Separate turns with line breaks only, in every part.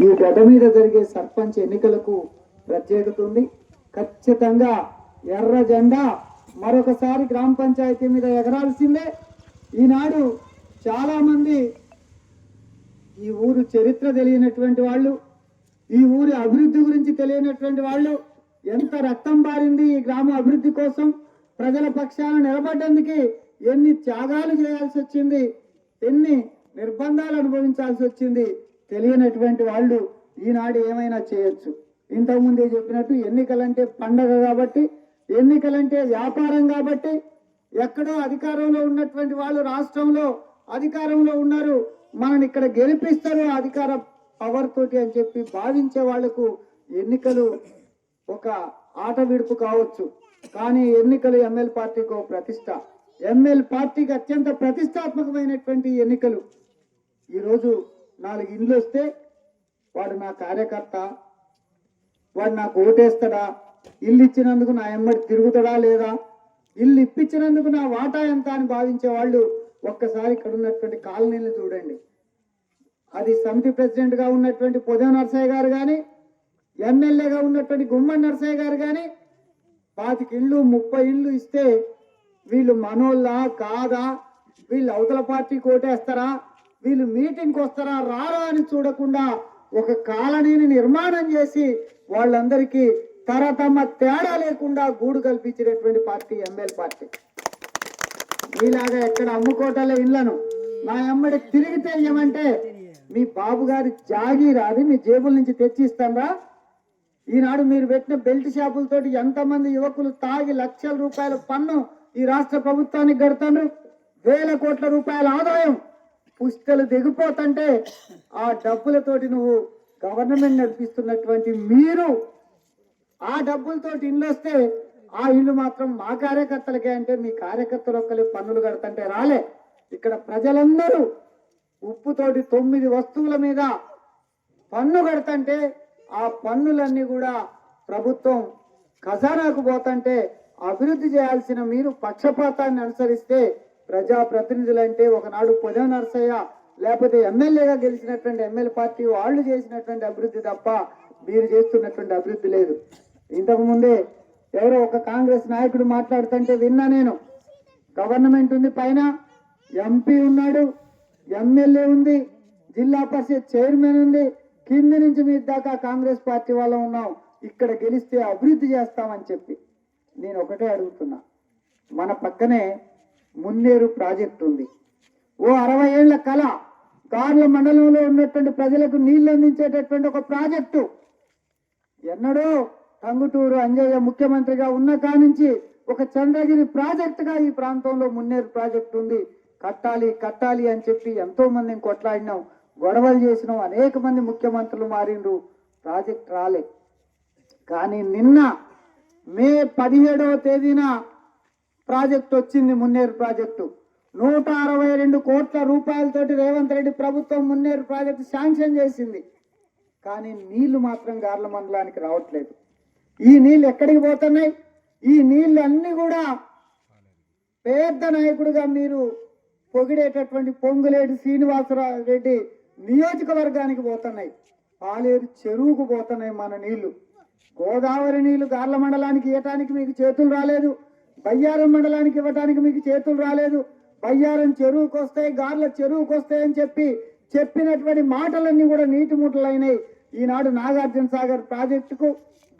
ఈ గడ్డ మీద జరిగే సర్పంచ్ ఎన్నికలకు ప్రత్యేకత ఉంది. ఖచ్చితంగా ఎర్ర జెండా మరొకసారి గ్రామ పంచాయతీ మీద ఎగరాల్సిందే. ఈనాడు చాలా మంది ఈ ఊరు చరిత్ర తెలియనటువంటి వాళ్ళు, ఈ ఊరి అభివృద్ధి గురించి తెలియనటువంటి వాళ్ళు, ఎంత రక్తం బారింది ఈ గ్రామ అభివృద్ధి కోసం, ప్రజల పక్షాన నిలబడ్డందుకు ఎన్ని త్యాగాలు చేయాల్సి వచ్చింది, ఎన్ని నిర్బంధాలు అనుభవించాల్సి వచ్చింది తెలియనటువంటి వాళ్ళు ఈనాడు ఏమైనా చేయొచ్చు. ఇంతకుముందే చెప్పినట్టు ఎన్నికలంటే పండగ కాబట్టి, ఎన్నికలంటే వ్యాపారం కాబట్టి, ఎక్కడో అధికారంలో ఉన్నటువంటి వాళ్ళు రాష్ట్రంలో అధికారంలో ఉన్నారు, మనని ఇక్కడ గెలిపిస్తారు అధికార పవర్ తోటి అని చెప్పి భావించే వాళ్లకు ఎన్నికలు ఒక ఆట విడుపు కావచ్చు. కానీ ఎన్నికలు ఎంఎల్ పార్టీకి ఒక ప్రతిష్ట, ఎంఎల్ పార్టీకి అత్యంత ప్రతిష్టాత్మకమైనటువంటి ఎన్నికలు. ఈరోజు 4 ఇండ్లు వస్తే వాడు నా కార్యకర్త, వాడు నాకు ఓటేస్తాడా, ఇల్లు ఇచ్చినందుకు నా ఎమ్మడి తిరుగుతాడా లేదా, ఇల్లు ఇప్పించినందుకు నా వాటా ఎంత అని భావించే వాళ్ళు ఒక్కసారి ఇక్కడ ఉన్నటువంటి కాలనీలు చూడండి. అది సమితి ప్రెసిడెంట్ గా ఉన్నటువంటి పొదవ నరసయ్య గారు కానీ, ఎమ్మెల్యేగా ఉన్నటువంటి గుమ్మడి నరసయ్య గారు కానీ 25 ఇళ్ళు 30 ఇళ్ళు ఇస్తే వీళ్ళు మనోళ్ళ కాదా, వీళ్ళు అవతల పార్టీ కోటేస్తారా, వీళ్ళు మీటింగ్కి వస్తారా రారా అని చూడకుండా ఒక కాలనీని నిర్మాణం చేసి వాళ్ళందరికీ తరతమ తేడా లేకుండా గూడు కల్పించినటువంటి పార్టీ ఎంఎల్ పార్టీ. మీలాగా ఎక్కడ అమ్ముకోటల ఇళ్లను నా ఎమ్మడి తిరిగితే ఏమంటే మీ బాబు గారి జాగీరాది మీ జేబుల నుంచి తెచ్చిస్తారా? ఈనాడు మీరు పెట్టిన బెల్ట్ షాపులతోటి ఎంతమంది యువకులు తాగి లక్షల రూపాయల పన్ను ఈ రాష్ట్ర ప్రభుత్వానికి కడతారు, వేల కోట్ల రూపాయల ఆదాయం పుస్తలు దిగిపోతుంటే ఆ డబ్బులతోటి నువ్వు గవర్నమెంట్ నడిపిస్తున్నటువంటి మీరు ఆ డబ్బులతోటి ఇల్లు వస్తే ఆ ఇల్లు మాత్రం మా కార్యకర్తలకే అంటే మీ కార్యకర్తలు ఒక్కలే పన్నులు కడతంటే రాలే. ఇక్కడ ప్రజలందరూ ఉప్పుతోటి 9 వస్తువుల మీద పన్ను కడతంటే ఆ పన్నులన్నీ కూడా ప్రభుత్వం ఖజానాకు పోతంటే అభివృద్ధి చేయాల్సిన మీరు పక్షపాతాన్ని అనుసరిస్తే ప్రజాప్రతినిధులంటే ఒకనాడు పొదవ నరసయ్య లేకపోతే ఎమ్మెల్యేగా గెలిచినటువంటి ఎమ్మెల్యే పార్టీ వాళ్ళు చేసినటువంటి అభివృద్ధి తప్ప మీరు చేస్తున్నటువంటి అభివృద్ధి లేదు. ఇంతకు ముందే ఎవరో ఒక కాంగ్రెస్ నాయకుడు మాట్లాడుతుంటే విన్నా నేను. గవర్నమెంట్ ఉంది, పైన ఎంపీ ఉన్నాడు, ఎమ్మెల్యే ఉంది, జిల్లా పరిషత్ చైర్మన్ ఉంది, కింది నుంచి మీద దాకా కాంగ్రెస్ పార్టీ వాళ్ళం ఉన్నాం, ఇక్కడ గెలిస్తే అభివృద్ధి చేస్తామని చెప్పి. నేను ఒకటే అడుగుతున్నా, మన పక్కనే మున్నేరు ప్రాజెక్టు ఉంది. ఓ 60 ఏళ్ల కళ, గార్ల మండలంలో ఉన్నటువంటి ప్రజలకు నీళ్లు అందించేటటువంటి ఒక ప్రాజెక్టు. ఎన్నడో టంగుటూరు అంజయ్య ముఖ్యమంత్రిగా ఉన్న కానుంచి ఒక చంద్రగిరి ప్రాజెక్టుగా ఈ ప్రాంతంలో మున్నేరు ప్రాజెక్టు ఉంది, కట్టాలి కట్టాలి అని చెప్పి ఎంతో మందిని కొట్లాడినాం, గొడవలు చేసినాం, అనేక మంది ముఖ్యమంత్రులు మారిండ్రు, ప్రాజెక్ట్ రాలే. కానీ నిన్న మే 17వ తేదీన ప్రాజెక్టు వచ్చింది, మున్నేరు ప్రాజెక్టు. 162 కోట్ల రూపాయలతోటి రేవంత్ రెడ్డి ప్రభుత్వం మున్నేరు ప్రాజెక్టు శాంక్షన్ చేసింది. కానీ నీళ్లు మాత్రం గార్ల మండలానికి రావట్లేదు. ఈ నీళ్లు ఎక్కడికి పోతున్నాయి? ఈ నీళ్లు అన్ని కూడా పెద్ద నాయకుడిగా మీరు పొగిడేటటువంటి పొంగులేటి శ్రీనివాసరావు రెడ్డి నియోజకవర్గానికి పోతున్నాయి, పాలేరు చెరువుకు పోతున్నాయి మన నీళ్లు. గోదావరి నీళ్లు గార్ల మండలానికి ఇవ్వటానికి మీకు చేతులు రాలేదు, బయ్యారం మండలానికి ఇవ్వటానికి మీకు చేతులు రాలేదు. బయ్యారం చెరువుకు వస్తాయి, గార్ల చెరువుకు వస్తాయని చెప్పినటువంటి మాటలన్నీ కూడా నీటి ముట్టలైనాయి. ఈనాడు నాగార్జున సాగర్ ప్రాజెక్టుకు,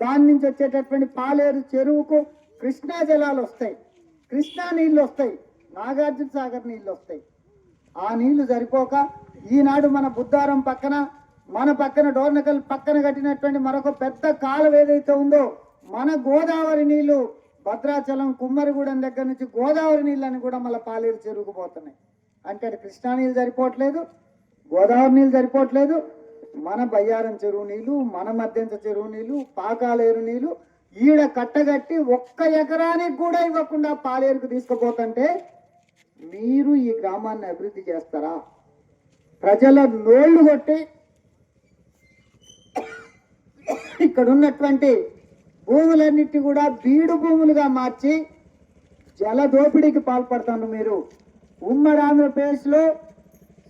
దాని నుంచి వచ్చేటటువంటి పాలేరు చెరువుకు కృష్ణా జలాలు వస్తాయి, కృష్ణా నీళ్లు వస్తాయి, నాగార్జున సాగర్ నీళ్లు వస్తాయి. ఆ నీళ్లు సరిపోక ఈనాడు మన బుద్ధారం పక్కన, మన పక్కన డోర్నకల్ పక్కన కట్టినటువంటి మరొక పెద్ద కాలువ ఏదైతే ఉందో, మన గోదావరి నీళ్లు భద్రాచలం కుమ్మరిగూడెం దగ్గర నుంచి గోదావరి నీళ్ళని కూడా మళ్ళీ పాలేరు చెరువుకు పోతున్నాయి. అంటే కృష్ణా నీళ్ళు సరిపోవట్లేదు, గోదావరి నీళ్ళు సరిపోవట్లేదు, మన బయ్యారం చెరువు నీళ్లు, మన మధ్యంత చెరువు నీళ్లు, పాకాలేరు నీళ్లు ఈడ కట్టగట్టి 1 ఎకరానికి కూడా ఇవ్వకుండా పాలేరుకు తీసుకుపోతుంటే మీరు ఈ గ్రామాన్ని అభివృద్ధి చేస్తారా? ప్రజల నోళ్లు కొట్టి ఇక్కడ ఉన్నటువంటి భూములన్నిటి కూడా బీడు భూములుగా మార్చి జల దోపిడీకి పాల్పడతాను మీరు. ఉమ్మడి ఆంధ్రప్రదేశ్ లో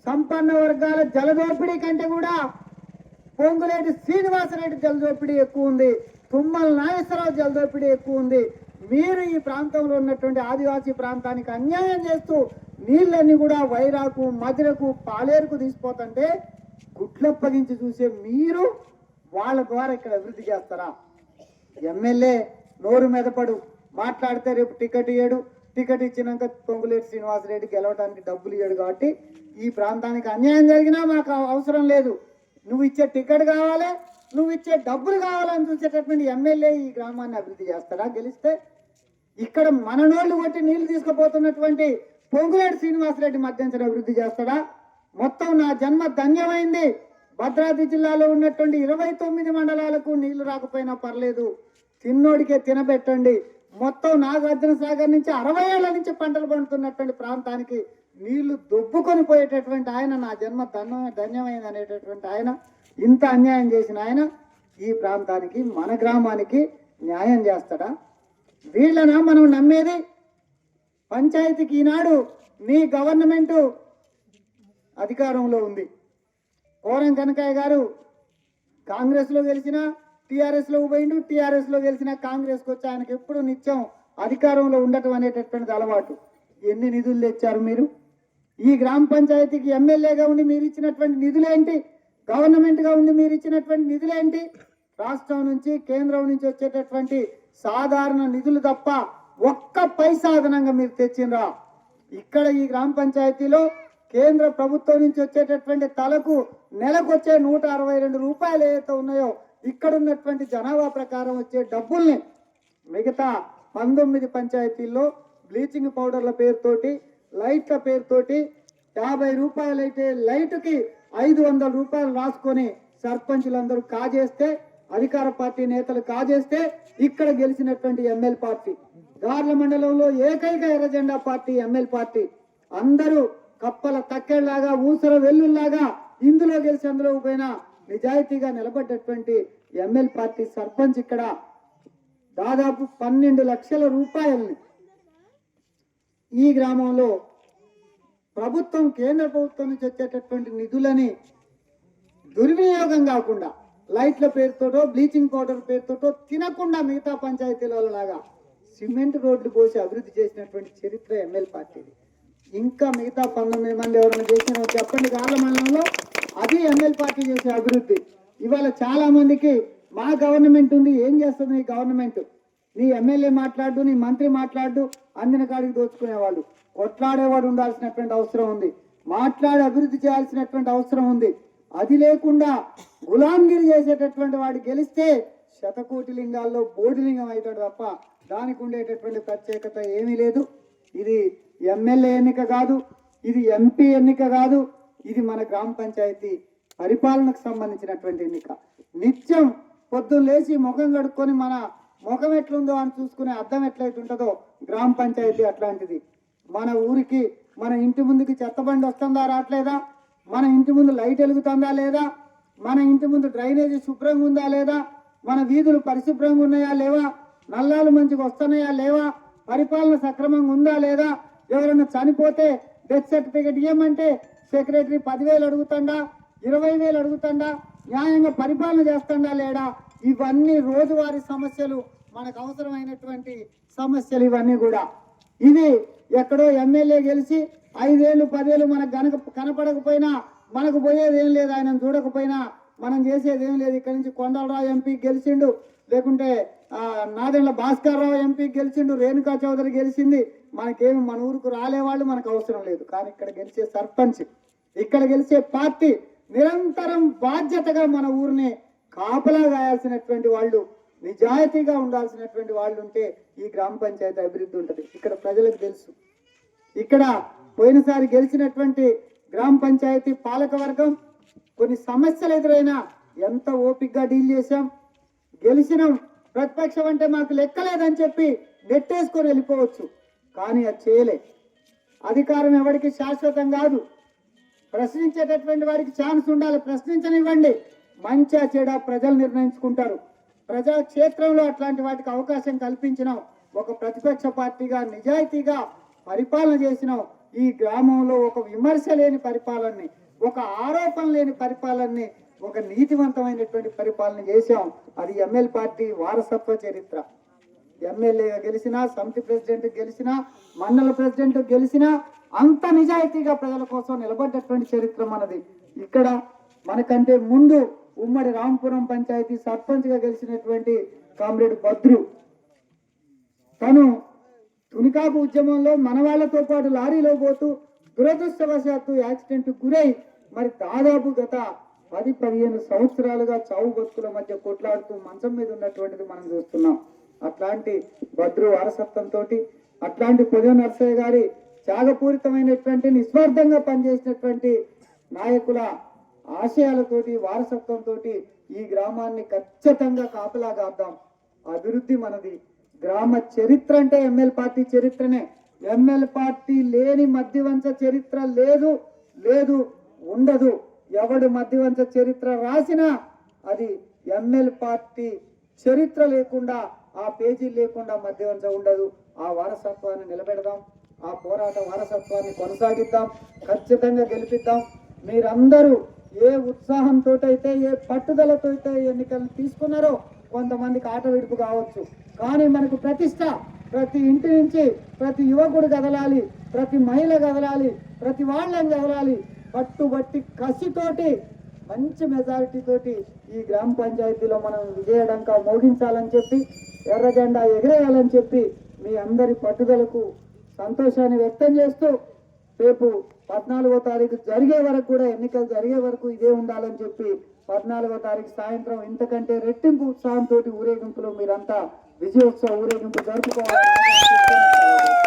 సంపన్న వర్గాల జల దోపిడీ కంటే కూడా పొంగులేటి శ్రీనివాసరెడ్డి జలదోపిడీ ఎక్కువ ఉంది, తుమ్మల నాగేశ్వరరావు జలదోపిడీ ఎక్కువ ఉంది. మీరు ఈ ప్రాంతంలో ఉన్నటువంటి ఆదివాసీ ప్రాంతానికి అన్యాయం చేస్తూ నీళ్ళన్నీ కూడా వైరాకు, మదిరకు, పాలేరుకు తీసిపోతుంటే గుడ్లప్పగించి చూసే మీరు వాళ్ళ ద్వారా ఇక్కడ అభివృద్ధి చేస్తారా? ఎమ్మెల్యే నోరు మెదపడు, మాట్లాడితే రేపు టికెట్ ఇయ్యడు, టికెట్ ఇచ్చినాక పొంగులేటి శ్రీనివాసరెడ్డి గెలవడానికి డబ్బులు ఇయ్యడు. కాబట్టి ఈ ప్రాంతానికి అన్యాయం జరిగినా మాకు అవసరం లేదు, నువ్వు ఇచ్చే టికెట్ కావాలి, నువ్వు ఇచ్చే డబ్బులు కావాలని చూసేటటువంటి ఎమ్మెల్యే ఈ గ్రామాన్ని అభివృద్ధి చేస్తారా? గెలిస్తే ఇక్కడ మన నోళ్లు కొట్టి నీళ్లు తీసుకుపోతున్నటువంటి పొంగులేటి శ్రీనివాసరెడ్డి మధ్యంతరం అభివృద్ధి చేస్తాడా? మొత్తం నా జన్మ ధన్యమైంది. భద్రాద్రి జిల్లాలో ఉన్నటువంటి 29 మండలాలకు నీళ్లు రాకపోయినా పర్లేదు, తిన్నోడికే తినబెట్టండి. మొత్తం నాగార్జున సాగర్ నుంచి 60 ఏళ్ల నుంచి పంటలు పండుతున్నటువంటి ప్రాంతానికి నీళ్లు దొబ్బుకొని పోయేటటువంటి ఆయన, నా జన్మ ధన్యమైంది అనేటటువంటి ఆయన, ఇంత అన్యాయం చేసిన ఆయన ఈ ప్రాంతానికి, మన గ్రామానికి న్యాయం చేస్తాడా? వీళ్ళనా మనం నమ్మేది? పంచాయతీకి ఈనాడు మీ గవర్నమెంట్ అధికారంలో ఉంది. కోరం కనకయ్య గారు కాంగ్రెస్లో గెలిచినా టీఆర్ఎస్లో పోయిండు, టీఆర్ఎస్లో గెలిచిన కాంగ్రెస్కి వచ్చి ఆయనకి ఎప్పుడు నిత్యం అధికారంలో ఉండటం అనేటటువంటిది అలవాటు. ఎన్ని నిధులు తెచ్చారు మీరు? ఈ గ్రామ పంచాయతీకి ఎమ్మెల్యేగా ఉండి మీరు ఇచ్చినటువంటి నిధులేంటి? గవర్నమెంట్గా ఉండి మీరు ఇచ్చినటువంటి నిధులేంటి? రాష్ట్రం నుంచి కేంద్రం నుంచి వచ్చేటటువంటి సాధారణ నిధులు తప్ప ఒక్క పైసా అదనంగా మీరు తెచ్చినరా? ఇక్కడ ఈ గ్రామ పంచాయతీలో కేంద్ర ప్రభుత్వం నుంచి వచ్చేటటువంటి తలకు నెలకు వచ్చే 162 రూపాయలు ఏవైతే ఉన్నాయో, ఇక్కడ ఉన్నటువంటి జనాభా ప్రకారం వచ్చే డబ్బుల్ని మిగతా 19 పంచాయతీల్లో బ్లీచింగ్ పౌడర్ల పేరుతోటి, లైట్ల పేరుతోటి 50 రూపాయలు అయితే లైట్కి 500 రూపాయలు రాసుకొని సర్పంచులందరూ కాజేస్తే, అధికార పార్టీ నేతలు కాజేస్తే, ఇక్కడ గెలిచినటువంటి ఎమ్మెల్యే పార్టీ, గార్ల మండలంలో ఏకైక ఎర్రజెండా పార్టీ ఎమ్మెల్యే పార్టీ, అందరూ కప్పల తక్కెళ్లాగా, ఊసర వెల్లుల్లాగా ఇందులో గెలిచి అందులో పోయినా నిజాయితీగా నిలబడ్డటువంటి ఎమ్మెల్యే పార్టీ సర్పంచ్ ఇక్కడ దాదాపు 12 లక్షల రూపాయలని ఈ గ్రామంలో ప్రభుత్వం, కేంద్ర ప్రభుత్వం నుంచి వచ్చేటటువంటి నిధులని దుర్వినియోగం కాకుండా, లైట్ల పేరుతోటో బ్లీచింగ్ పౌడర్ పేరుతోటో తినకుండా మిగతా పంచాయతీల లాగా సిమెంట్ రోడ్లు పోసి అభివృద్ధి చేసినటువంటి చరిత్ర ఎమ్మెల్యే పార్టీది. ఇంకా మిగతా 19 మంది ఎవరైనా చేసినా చెప్పండి గార్ల మండలంలో, అది ఎమ్మెల్యే పార్టీ చేసే అభివృద్ధి. ఇవాళ చాలా మందికి మా గవర్నమెంట్ ఉంది, ఏం చేస్తుంది నీ గవర్నమెంట్? నీ ఎమ్మెల్యే మాట్లాడు, నీ మంత్రి మాట్లాడు, అందిన కాడికి దోచుకునేవాళ్ళు. కొట్లాడేవాడు ఉండాల్సినటువంటి అవసరం ఉంది, మాట్లాడి అభివృద్ధి చేయాల్సినటువంటి అవసరం ఉంది. అది లేకుండా గులాంగిరి చేసేటటువంటి వాడు గెలిస్తే శతకోటి లింగాల్లో బోడిలింగం అవుతాడు తప్ప దానికి ఉండేటటువంటి ప్రత్యేకత ఏమీ లేదు. ఇది ఎమ్మెల్యే ఎన్నిక కాదు, ఇది ఎంపీ ఎన్నిక కాదు, ఇది మన గ్రామ పంచాయతీ పరిపాలనకు సంబంధించినటువంటి ఎన్నిక. నిత్యం పొద్దున్న లేచి ముఖం కడుక్కొని మన ముఖం ఎట్లుందో అని చూసుకునే అద్దం ఎట్లయితే ఉంటుందో గ్రామ పంచాయతీ అట్లాంటిది. మన ఊరికి, మన ఇంటి ముందుకి చెత్తబండి వస్తుందా రావట్లేదా? మన ఇంటి ముందు లైట్ వెలుగుతుందా లేదా? మన ఇంటి ముందు డ్రైనేజీ శుభ్రంగా ఉందా లేదా? మన వీధులు పరిశుభ్రంగా ఉన్నాయా లేవా? నల్లాలు మంచిగా వస్తున్నాయా లేవా? పరిపాలన సక్రమంగా ఉందా లేదా? ఎవరైనా చనిపోతే డెత్ సర్టిఫికేట్ ఇవ్వమంటే సెక్రటరీ 10,000 అడుగుతాడా, 20,000 అడుగుతాడా? న్యాయంగా పరిపాలన చేస్తాడా లేడా? ఇవన్నీ రోజువారీ సమస్యలు, మనకు అవసరమైనటువంటి సమస్యలు ఇవన్నీ కూడా. ఇది ఎక్కడో ఎమ్మెల్యే గెలిచి 5 ఏళ్ళు 10 ఏళ్ళు మనకు కనపడకపోయినా మనకు పోయేది ఏం లేదు, ఆయన చూడకపోయినా మనం చేసేది ఏం లేదు. ఇక్కడ నుంచి కొండలరావు ఎంపీ గెలిచిండు, లేకుంటే నాదెండ్ల భాస్కర్ రావు ఎంపీ గెలిచిండు, రేణుకా చౌదరి గెలిచింది. మనకేమి మన ఊరుకు రాలేవాళ్ళు మనకు అవసరం లేదు. కానీ ఇక్కడ గెలిచే సర్పంచ్, ఇక్కడ గెలిచే పార్టీ నిరంతరం బాధ్యతగా మన ఊరిని కాపలా గాయాల్సినటువంటి వాళ్ళు, నిజాయితీగా ఉండాల్సినటువంటి వాళ్ళు ఉంటే ఈ గ్రామ పంచాయతీ అభివృద్ధి ఉంటుంది. ఇక్కడ ప్రజలకు తెలుసు. ఇక్కడ పోయినసారి గెలిచినటువంటి గ్రామ పంచాయతీ పాలక వర్గం కొన్ని సమస్యలు ఎదురైనా ఎంత ఓపికగా డీల్ చేశాం. గెలిచినాం, ప్రతిపక్షం అంటే మాకు లెక్కలేదని చెప్పి నెట్టేసుకొని వెళ్ళిపోవచ్చు, కానీ అది చేయలే. అధికారం ఎవరికి శాశ్వతం కాదు, ప్రశ్నించేటటువంటి వారికి ఛాన్స్ ఉండాలి, ప్రశ్నించనివ్వండి. మంచిగా చెడా ప్రజలు నిర్ణయించుకుంటారు. ప్రజా క్షేత్రంలో అట్లాంటి వాటికి అవకాశం కల్పించినాం. ఒక ప్రతిపక్ష పార్టీగా నిజాయితీగా పరిపాలన చేసినాం. ఈ గ్రామంలో ఒక విమర్శ లేని పరిపాలనని, ఒక ఆరోపణ లేని పరిపాలనని ఒక నీతివంతమైనటువంటి పరిపాలన చేశాం. అది ఎంఎల్ పార్టీ వారసత్వ చరిత్ర. ఎమ్మెల్యేగా గెలిచినా, సమితి ప్రెసిడెంట్ గెలిచినా, మండల ప్రెసిడెంట్ గెలిచినా అంత నిజాయితీగా ప్రజల కోసం నిలబడ్డటువంటి చరిత్ర మనది. ఇక్కడ మనకంటే ముందు ఉమ్మడి రాంపురం పంచాయతీ సర్పంచ్గా గెలిచినటువంటి కామ్రేడ్ భద్రు, తను తునికాపు ఉద్యమంలో మన వాళ్ళతో పాటు లారీలో పోతూ దురదృష్టవశాత్తు యాక్సిడెంట్ గురై మరి దాదాపు గత 10-15 సంవత్సరాలుగా చావు బతుకుల మధ్య కొట్లాడుతూ మంచం మీద ఉన్నటువంటిది మనం చూస్తున్నాం. అట్లాంటి భద్రు వారసత్వంతో, అట్లాంటి పొద నర్సయ్య గారి త్యాగపూరితమైనటువంటి నిస్వార్థంగా పనిచేసినటువంటి నాయకుల ఆశయాలతోటి, వారసత్వంతో ఈ గ్రామాన్ని ఖచ్చితంగా కాపలాగాద్దాం. అభివృద్ధి మనది. గ్రామ చరిత్ర అంటే ఎంఎల్ పార్టీ చరిత్రనే. ఎంఎల్ పార్టీ లేని మధ్యవంచ చరిత్ర లేదు, లేదు, ఉండదు. ఎవడు మధ్యవంచ చరిత్ర రాసినా అది ఎంఎల్ పార్టీ చరిత్ర లేకుండా, ఆ పేజీ లేకుండా మధ్యవంచ ఉండదు. ఆ వారసత్వాన్ని నిలబెడదాం, ఆ పోరాట వారసత్వాన్ని కొనసాగిద్దాం, ఖచ్చితంగా గెలిపిద్దాం. మీరందరూ ఏ ఉత్సాహంతో అయితే, ఏ పట్టుదలతో అయితే ఎన్నికలను తీసుకున్నారో కొంతమందికి ఆట విడుపు కావచ్చు, కానీ మనకు ప్రతిష్ట ప్రతి ఇంటి నుంచి ప్రతి యువకుడు కదలాలి, ప్రతి మహిళ కదలాలి, ప్రతి వాళ్ళని కదలాలి. పట్టుబట్టి కసితోటి మంచి మెజారిటీ తోటి ఈ గ్రామ పంచాయతీలో మనం విజయడంకా మోగించాలని చెప్పి, ఎర్ర జెండా ఎగిరేయాలని చెప్పి మీ అందరి పట్టుదలకు సంతోషాన్ని వ్యక్తం చేస్తూ, రేపు 14వ తారీఖు జరిగే వరకు కూడా, ఎన్నికలు జరిగే వరకు ఇదే ఉండాలని చెప్పి 14వ తారీఖు సాయంత్రం ఇంతకంటే రెట్టింపు ఉత్సాహంతో ఊరేగింపులో మీరంతా విజయోత్సవ ఊరేగింపు జరుపుకోవాలని